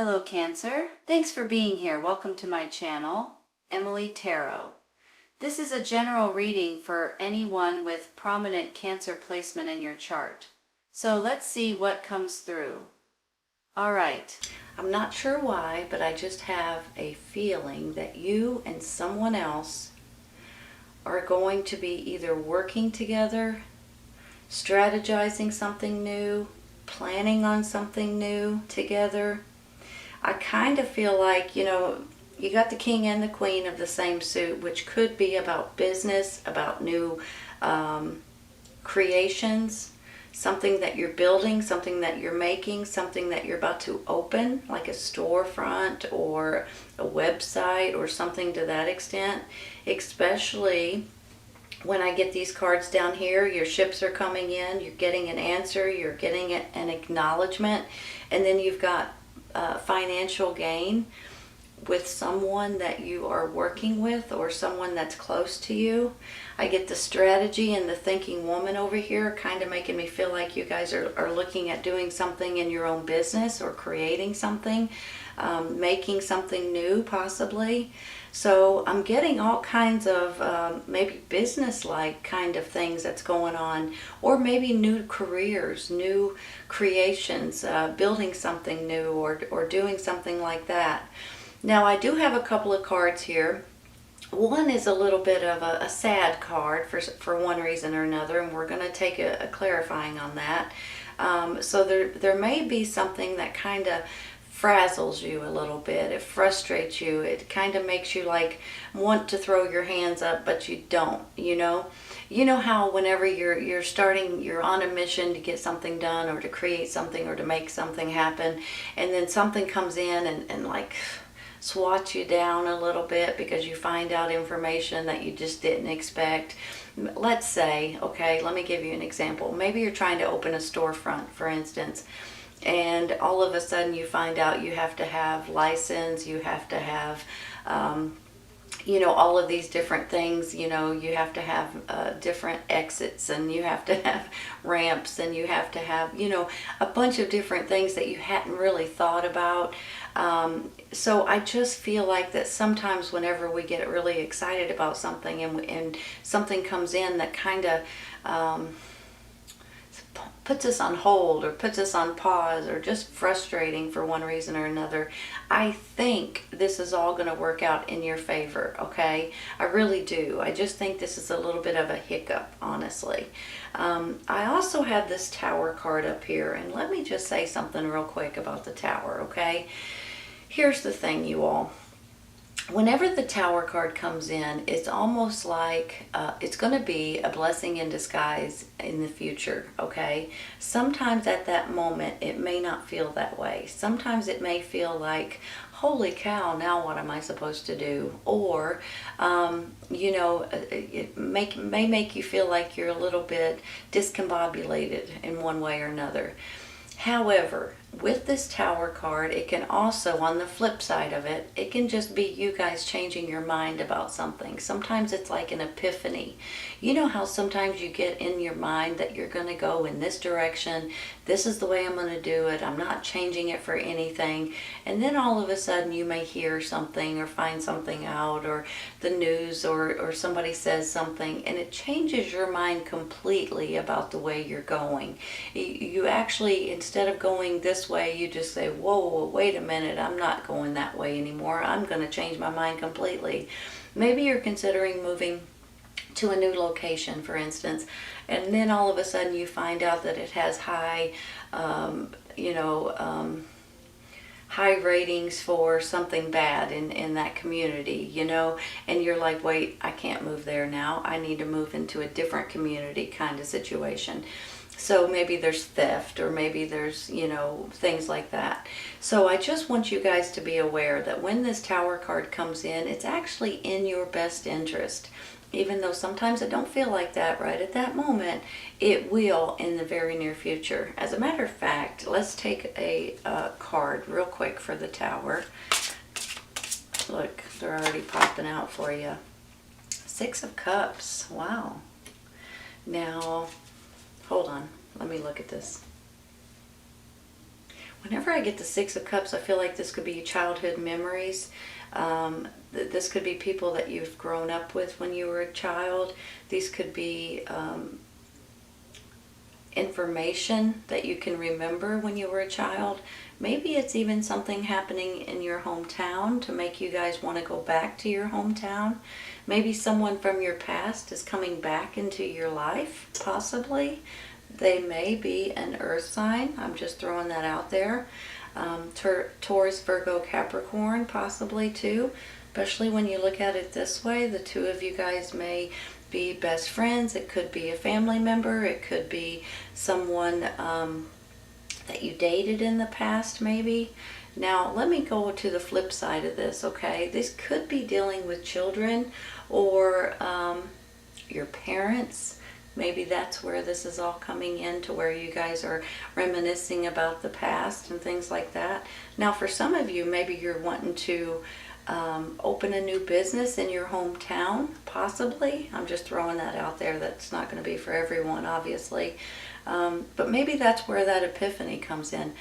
Hello Cancer, thanks for being here. Welcome to my channel, Emily Tarot. This is a general reading for anyone with prominent Cancer placement in your chart. So let's see what comes through. Alright, I'm not sure why, but I just have a feeling that you and someone else are going to be either working together, strategizing something new, planning on something new together. I kind of feel like, you got the king and the queen of the same suit, which could be about business, about new creations, something that you're building, something that you're making, something that you're about to open, like a storefront or a website or something to that extent. Especially when I get these cards down here, your ships are coming in, you're getting an answer, you're getting an acknowledgement, and then you've got financial gain with someone that you are working with or someone that's close to you. I get the strategy and the thinking woman over here kind of making me feel like you guys are looking at doing something in your own business or creating something, making something new possibly. So I'm getting all kinds of maybe business-like kind of things that's going on, or maybe new careers, new creations, building something new or doing something like that. Now I do have a couple of cards here. One is a little bit of a sad card for one reason or another, and we're going to take a clarifying on that. So there may be something that kind of frazzles you a little bit. It frustrates you. It kind of makes you like want to throw your hands up, but you don't, You know how whenever you're on a mission to get something done or to create something or to make something happen, and then something comes in and like swats you down a little bit because you find out information that you just didn't expect. Let's say, okay, let me give you an example. Maybe you're trying to open a storefront, for instance, and all of a sudden you find out you have to have license, you have to have all of these different things. You have to have different exits, and you have to have ramps, and you have to have a bunch of different things that you hadn't really thought about. So I just feel like that sometimes whenever we get really excited about something and something comes in that kind of puts us on hold or puts us on pause or just frustrating for one reason or another, I think this is all going to work out in your favor, okay? I really do. I just think this is a little bit of a hiccup, honestly. I also have this Tower card up here, and let me just say something real quick about the Tower, okay? Here's the thing, you all. Whenever the Tower card comes in, it's almost like it's going to be a blessing in disguise in the future, okay? Sometimes at that moment, it may not feel that way. Sometimes it may feel like, holy cow, now what am I supposed to do? Or, it may make you feel like you're a little bit discombobulated in one way or another. However, with this Tower card, it can also, on the flip side of it, it can just be you guys changing your mind about something. Sometimes it's like an epiphany. You know how sometimes you get in your mind that you're going to go in this direction, this is the way I'm going to do it, I'm not changing it for anything, and then all of a sudden you may hear something or find something out, or the news or somebody says something, and it changes your mind completely about the way you're going. You actually, instead of going this way, you just say, whoa, wait a minute, I'm not going that way anymore. I'm going to change my mind completely. Maybe you're considering moving to a new location, for instance, and then all of a sudden you find out that it has high ratings for something bad in that community, and you're like, wait, I can't move there now. I need to move into a different community kind of situation. So maybe there's theft, or maybe there's, things like that. So I just want you guys to be aware that when this Tower card comes in, it's actually in your best interest. Even though sometimes it don't feel like that right at that moment, it will in the very near future. As a matter of fact, let's take a card real quick for the Tower. Look, they're already popping out for you. Six of Cups. Wow. Now, hold on. Let me look at this. Whenever I get the Six of Cups, I feel like this could be childhood memories. This could be people that you've grown up with when you were a child. These could be information that you can remember when you were a child. Maybe it's even something happening in your hometown to make you guys want to go back to your hometown. Maybe someone from your past is coming back into your life, possibly. They may be an earth sign. I'm just throwing that out there. Taurus, Virgo, Capricorn, possibly too. Especially when you look at it this way, the two of you guys may be best friends. It could be a family member. It could be someone that you dated in the past, maybe. Now, let me go to the flip side of this, okay? This could be dealing with children or your parents. Maybe that's where this is all coming in, to where you guys are reminiscing about the past and things like that. Now, for some of you, maybe you're wanting to open a new business in your hometown, possibly. I'm just throwing that out there. That's not going to be for everyone, obviously. But maybe that's where that epiphany comes in.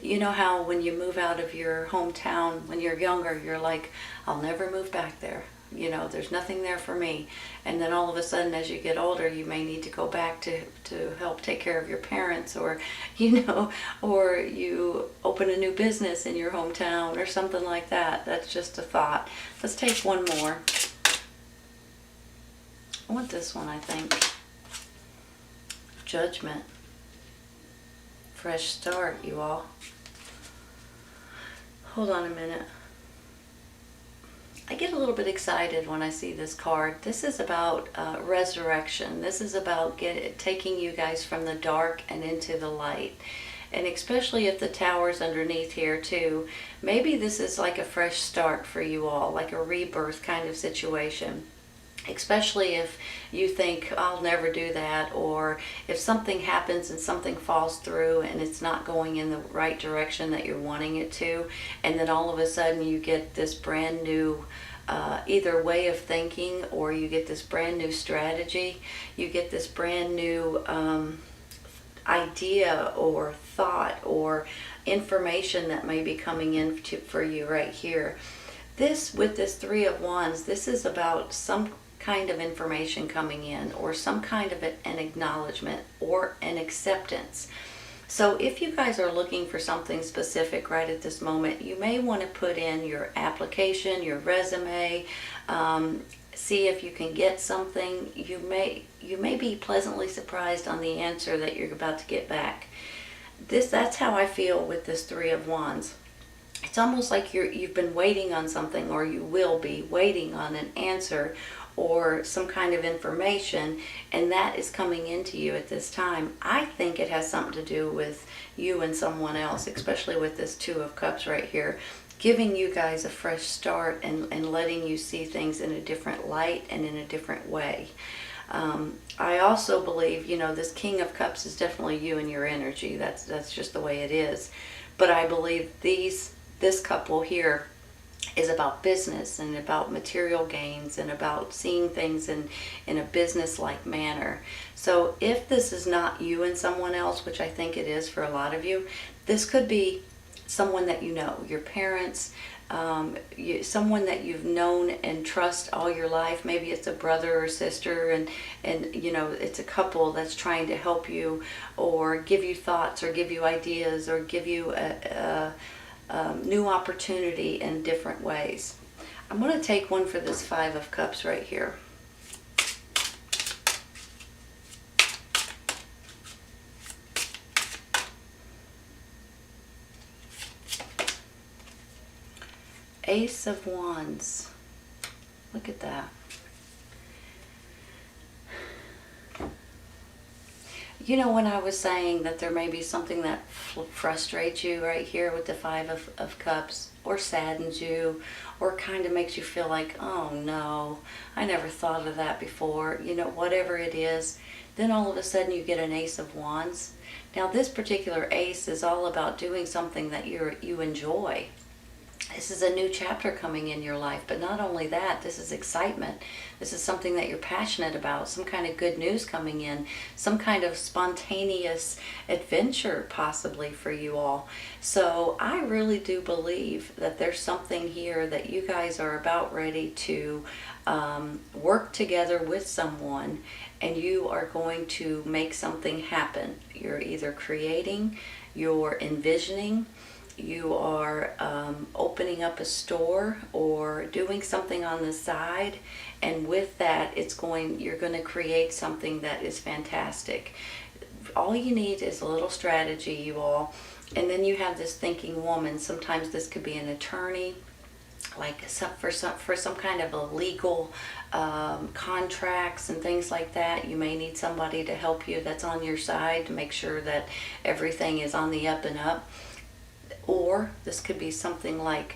You know how when you move out of your hometown when you're younger, you're like, I'll never move back there. You know, there's nothing there for me. And then all of a sudden, as you get older, you may need to go back to help take care of your parents, or, you know, or you open a new business in your hometown or something like that. That's just a thought. Let's take one more. I want this one, I think. Judgment. Fresh start, you all. Hold on a minute. I get a little bit excited when I see this card. This is about resurrection. This is about taking you guys from the dark and into the light. And especially if the tower's underneath here too, maybe this is like a fresh start for you all, like a rebirth kind of situation. Especially if you think, I'll never do that, or if something happens and something falls through and it's not going in the right direction that you're wanting it to, and then all of a sudden you get this brand new either way of thinking, or you get this brand new strategy, you get this brand new idea or thought or information that may be coming in for you right here. This, with this Three of Wands, this is about some kind of information coming in, or some kind of an acknowledgement or an acceptance. So if you guys are looking for something specific right at this moment, you may want to put in your application, your resume, see if you can get something. You may be pleasantly surprised on the answer that you're about to get back. That's how I feel with this Three of Wands. It's almost like you've been waiting on something, or you will be waiting on an answer or some kind of information, and that is coming into you at this time. I think it has something to do with you and someone else, especially with this Two of Cups right here, giving you guys a fresh start and letting you see things in a different light and in a different way. I also believe, you know, this King of Cups is definitely you and your energy. That's just the way it is. But I believe this couple here is about business and about material gains and about seeing things in a business-like manner. So if this is not you and someone else, which I think it is for a lot of you, this could be someone that you know, your parents, someone that you've known and trust all your life. Maybe it's a brother or sister, and you know, it's a couple that's trying to help you or give you thoughts or give you ideas or give you a new opportunity in different ways. I'm going to take one for this Five of Cups right here. Ace of Wands. Look at that. You know, when I was saying that there may be something that frustrates you right here with the Five of Cups, or saddens you, or kind of makes you feel like, oh no, I never thought of that before, you know, whatever it is, then all of a sudden you get an Ace of Wands. Now this particular ace is all about doing something that you enjoy. This is a new chapter coming in your life, but not only that, this is excitement. This is something that you're passionate about, some kind of good news coming in, some kind of spontaneous adventure possibly for you all. So I really do believe that there's something here that you guys are about ready to work together with someone, and you are going to make something happen. You're either creating, you're envisioning, you are opening up a store or doing something on the side, and with that you're going to create something that is fantastic. All you need is a little strategy, you all, and then you have this thinking woman. Sometimes this could be an attorney, like for some kind of a legal contracts and things like that. You may need somebody to help you that's on your side to make sure that everything is on the up and up. Or this could be something like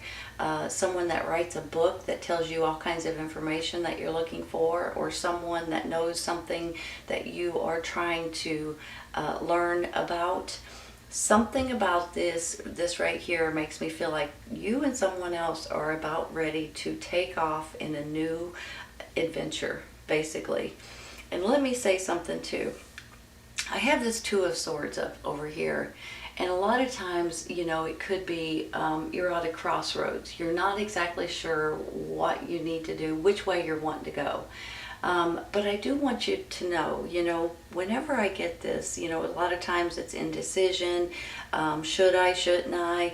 someone that writes a book that tells you all kinds of information that you're looking for, or someone that knows something that you are trying to learn about. Something about this right here makes me feel like you and someone else are about ready to take off in a new adventure, basically. And let me say something too. I have this Two of Swords up over here. And a lot of times, it could be you're at a crossroads. You're not exactly sure what you need to do, which way you're wanting to go. But I do want you to know, whenever I get this, a lot of times it's indecision. Should I, shouldn't I?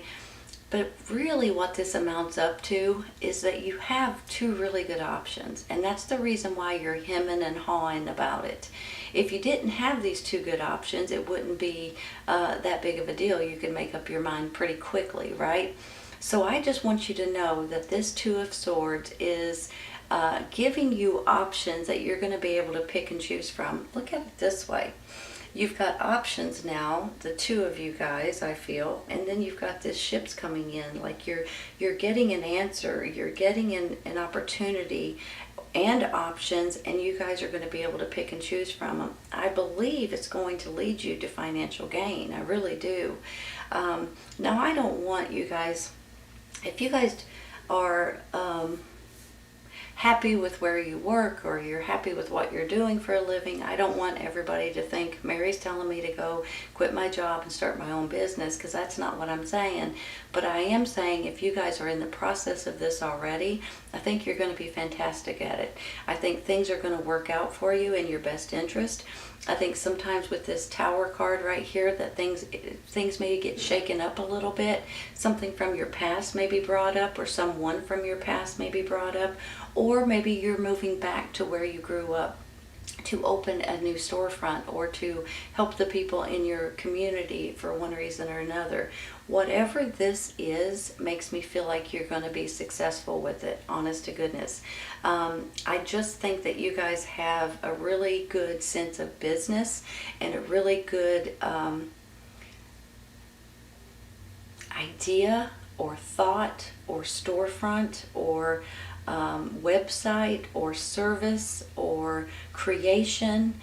But really what this amounts up to is that you have two really good options. And that's the reason why you're hemming and hawing about it. If you didn't have these two good options, it wouldn't be that big of a deal. You could make up your mind pretty quickly, right? So I just want you to know that this Two of Swords is giving you options that you're going to be able to pick and choose from. Look at it this way. You've got options now, the two of you guys, I feel, and then you've got this ships coming in. Like you're getting an answer, you're getting an opportunity and options, and you guys are going to be able to pick and choose from them. I believe it's going to lead you to financial gain. I really do. Now, I don't want you guys, if you guys are happy with where you work, or you're happy with what you're doing for a living, I don't want everybody to think Mary's telling me to go quit my job and start my own business, because that's not what I'm saying. But I am saying if you guys are in the process of this already, I think you're going to be fantastic at it. I think things are going to work out for you in your best interest. I think sometimes with this Tower card right here that things may get shaken up a little bit. Something from your past may be brought up, or someone from your past may be brought up, or maybe you're moving back to where you grew up to open a new storefront, or to help the people in your community for one reason or another. Whatever this is makes me feel like you're going to be successful with it, honest to goodness. I just think that you guys have a really good sense of business and a really good idea or thought or storefront or website or service or creation.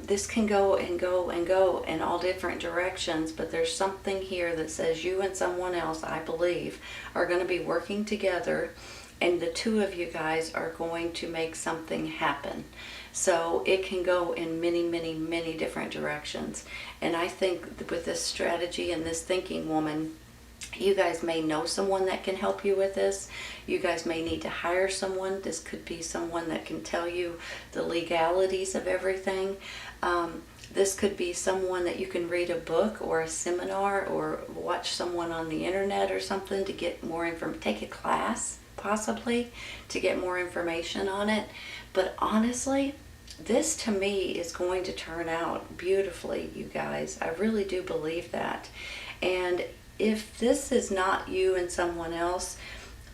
This can go and go and go in all different directions, but there's something here that says you and someone else, I believe, are going to be working together, and the two of you guys are going to make something happen. So it can go in many, many, many different directions. And I think with this strategy and this thinking woman, you guys may know someone that can help you with this. You guys may need to hire someone. This could be someone that can tell you the legalities of everything. This could be someone that you can read a book or a seminar or watch someone on the internet or something to get more information. Take a class, possibly, to get more information on it. But honestly, this to me is going to turn out beautifully, you guys. I really do believe that. And if this is not you and someone else,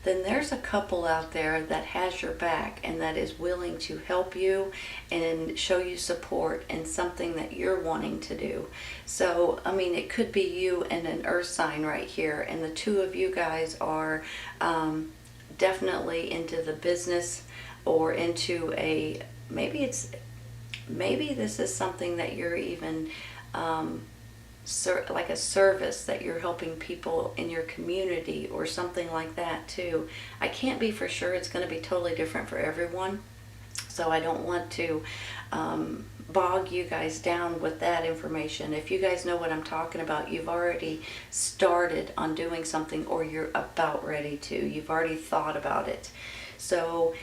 then there's a couple out there that has your back and that is willing to help you and show you support in something that you're wanting to do. So, I mean, it could be you and an earth sign right here, and the two of you guys are definitely into the business, or into maybe this is something that you're even like a service that you're helping people in your community or something like that too. I can't be for sure. It's going to be totally different for everyone. So I don't want to bog you guys down with that information. If you guys know what I'm talking about, you've already started on doing something, or you're about ready to. You've already thought about it. So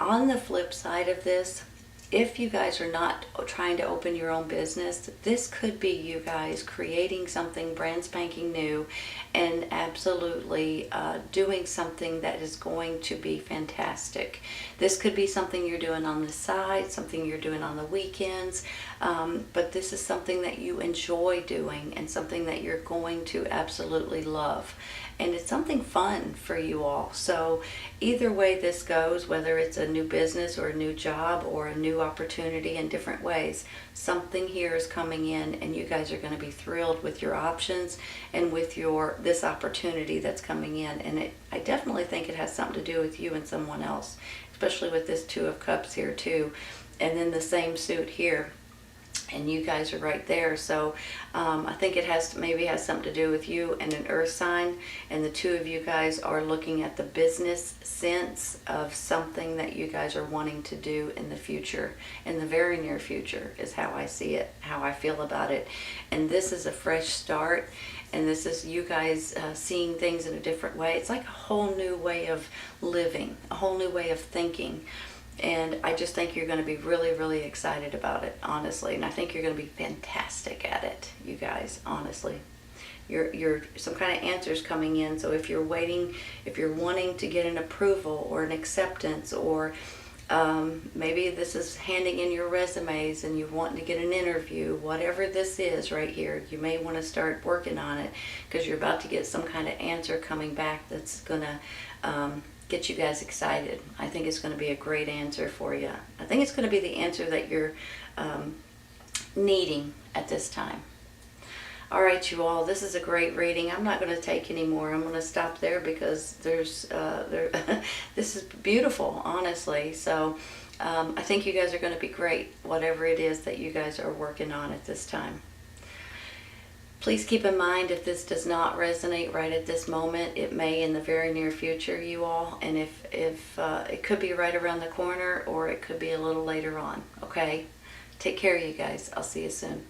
on the flip side of this, if you guys are not trying to open your own business, this could be you guys creating something brand spanking new and absolutely doing something that is going to be fantastic. This could be something you're doing on the side, something you're doing on the weekends, but this is something that you enjoy doing and something that you're going to absolutely love. And it's something fun for you all. So either way this goes, whether it's a new business or a new job or a new opportunity in different ways, something here is coming in, and you guys are going to be thrilled with your options and with this opportunity that's coming in. And I definitely think it has something to do with you and someone else, especially with this Two of Cups here too. And then the same suit here. And you guys are right there. So I think it maybe has something to do with you and an earth sign, and the two of you guys are looking at the business sense of something that you guys are wanting to do in the future, in the very near future is how I see it, how I feel about it. And this is a fresh start, and this is you guys seeing things in a different way. It's like a whole new way of living, a whole new way of thinking. And I just think you're going to be really, really excited about it, honestly. And I think you're going to be fantastic at it, you guys, honestly. You're some kind of answers coming in. So if you're wanting to get an approval or an acceptance, or maybe this is handing in your resumes and you're wanting to get an interview, whatever this is right here, you may want to start working on it, because you're about to get some kind of answer coming back that's going to get you guys excited. I think it's going to be a great answer for you. I think it's going to be the answer that you're needing at this time. All right, you all, this is a great reading. I'm not going to take any more. I'm going to stop there because this is beautiful, honestly. So I think you guys are going to be great, whatever it is that you guys are working on at this time. Please keep in mind, if this does not resonate right at this moment, it may in the very near future, you all. And if it could be right around the corner, or it could be a little later on. Okay? Take care, you guys. I'll see you soon.